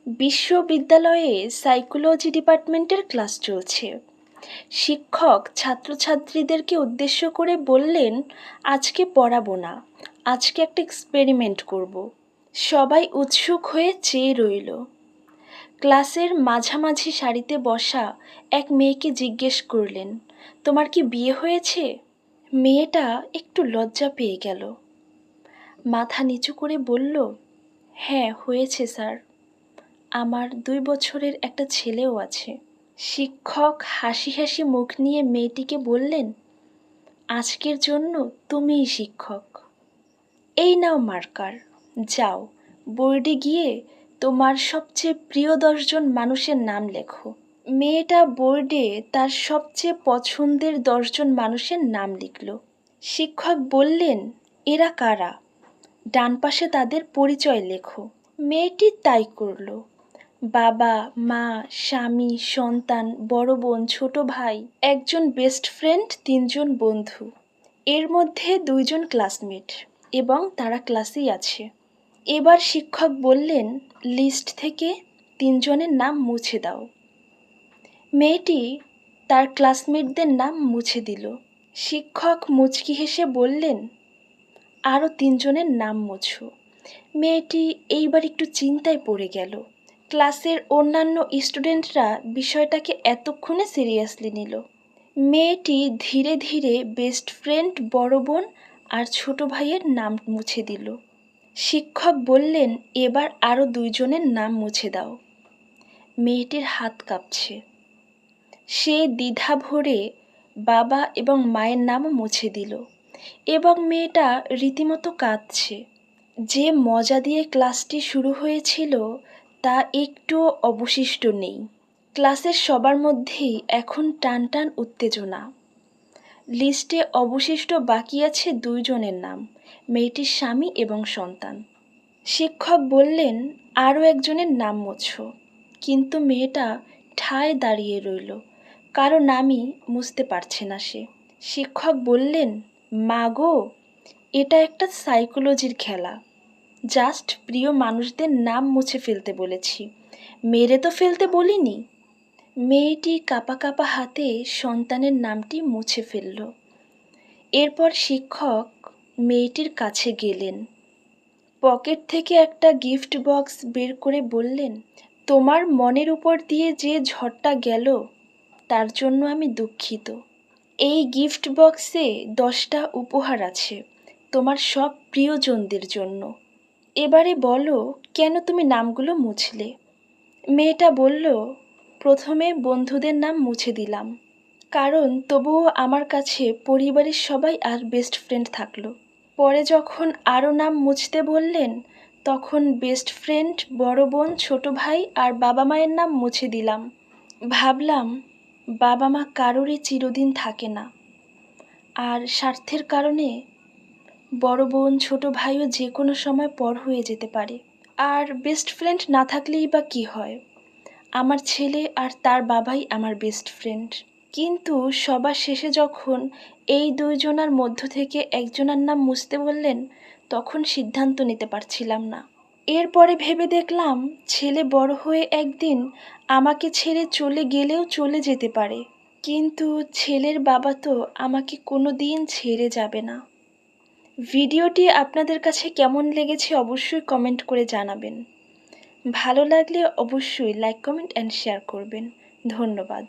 বিশ্ববিদ্যালয়ে সাইকোলজি ডিপার্টমেন্টের ক্লাস চলছে। শিক্ষক ছাত্রছাত্রীদেরকে উদ্দেশ্য করে বললেন, আজকে পড়াবো না, আজকে একটা এক্সপেরিমেন্ট করব। সবাই উৎসুক হয়ে চেয়ে রইল। ক্লাসের মাঝামাঝি সারিতে বসা এক মেয়েকে জিজ্ঞেস করলেন, তোমার কি বিয়ে হয়েছে? মেয়েটা একটু লজ্জা পেয়ে গেল। মাথা নিচু করে বলল, হ্যাঁ হয়েছে স্যার, আমার 2 বছরের একটা ছেলেও আছে। শিক্ষক হাসি হাসি মুখ নিয়ে মেয়েটিকে বললেন, আজকের জন্য তুমিই শিক্ষক। এই নাও মার্কার, যাও বোর্ডে গিয়ে তোমার সবচেয়ে প্রিয় 10 জন মানুষের নাম লেখো। মেয়েটা বোর্ডে তার সবচেয়ে পছন্দের 10 জন মানুষের নাম লিখল। শিক্ষক বললেন, এরা কারা? ডান পাশে তাদের পরিচয় লেখো। মেয়েটি তাই করল। বাবা, মা, স্বামী, সন্তান, বড় বোন, ছোট ভাই, একজন বেস্ট ফ্রেন্ড, 3 জন বন্ধু, এর মধ্যে 2 জন ক্লাসমেট, এবং তারা ক্লাসেই আছে। এবার শিক্ষক বললেন, লিস্ট থেকে 3 জনের নাম মুছে দাও। মেয়েটি তার ক্লাসমেটদের নাম মুছে দিল। শিক্ষক মুচকি হেসে বললেন, আরও 3 জনের নাম মুছো। মেয়েটি এইবার একটু চিন্তায় পড়ে গেল। ক্লাসের অন্যান্য স্টুডেন্টরা বিষয়টাকে এতক্ষণে সিরিয়াসলি নিল। মেয়েটি ধীরে ধীরে বেস্ট ফ্রেন্ড, বড় বোন আর ছোট ভাইয়ের নাম মুছে দিল। শিক্ষক বললেন, এবার আরও 2 জনের নাম মুছে দাও। মেয়েটির হাত কাঁপছে। সে দ্বিধা ভরে বাবা এবং মায়ের নামও মুছে দিল, এবং মেয়েটা রীতিমতো কাঁদছে। যে মজা দিয়ে ক্লাসটি শুরু হয়েছিল তা একটুও অবশিষ্ট নেই। ক্লাসের সবার মধ্যেই এখন টান টান উত্তেজনা। লিস্টে অবশিষ্ট বাকি আছে 2 জনের নাম, মেয়েটির স্বামী এবং সন্তান। শিক্ষক বললেন, আরও একজনের নাম মোছো, কিন্তু মেয়েটা ঠায় দাঁড়িয়ে রইল, কারো নামই মুছতে পারছে না সে। শিক্ষক বললেন, মা গো, এটা একটা সাইকোলজির খেলা, জাস্ট প্রিয় মানুষদের নাম মুছে ফেলতে বলেছি, মেরে তো ফেলতে বলিনি। মেয়েটি কাঁপা কাঁপা হাতে সন্তানের নামটি মুছে ফেলল। এরপর শিক্ষক মেয়েটির কাছে গেলেন, পকেট থেকে একটা গিফট বক্স বের করে বললেন, তোমার মনের উপর দিয়ে যে ঝড়টা গেল তার জন্য আমি দুঃখিত। এই গিফট বক্সে 10টা উপহার আছে তোমার সব প্রিয়জনদের জন্য। এবারে বলো, কেন তুমি নামগুলো মুছলে? মেয়েটা বলল, প্রথমে বন্ধুদের নাম মুছে দিলাম, কারণ তবুও আমার কাছে পরিবারের সবাই আর বেস্ট ফ্রেন্ড থাকলো। পরে যখন আরও নাম মুছতে বললেন, তখন বেস্ট ফ্রেন্ড, বড় বোন, ছোট ভাই আর বাবা মায়ের নাম মুছে দিলাম। ভাবলাম, বাবা মা কারোরই চিরদিন থাকে না, আর স্বার্থের কারণে বড় বোন, ছোট ভাইও যে কোনো সময় পর হয়ে যেতে পারে। আর বেস্ট ফ্রেন্ড না থাকলেই বা কী হয়, আমার ছেলে আর তার বাবাই আমার বেস্ট ফ্রেন্ড। কিন্তু সবার শেষে যখন এই 2 জনার মধ্য থেকে একজনের নাম মুছতে বললেন, তখন সিদ্ধান্ত নিতে পারছিলাম না। এরপরে ভেবে দেখলাম, ছেলে বড় হয়ে একদিন আমাকে ছেড়ে চলে গেলেও চলে যেতে পারে, কিন্তু ছেলের বাবা তো আমাকে কোনো দিন ছেড়ে যাবে না। ভিডিওটি আপনাদের কাছে কেমন লেগেছে অবশ্যই কমেন্ট করে জানাবেন। ভালো লাগলে অবশ্যই লাইক, কমেন্ট অ্যান্ড শেয়ার করবেন। ধন্যবাদ।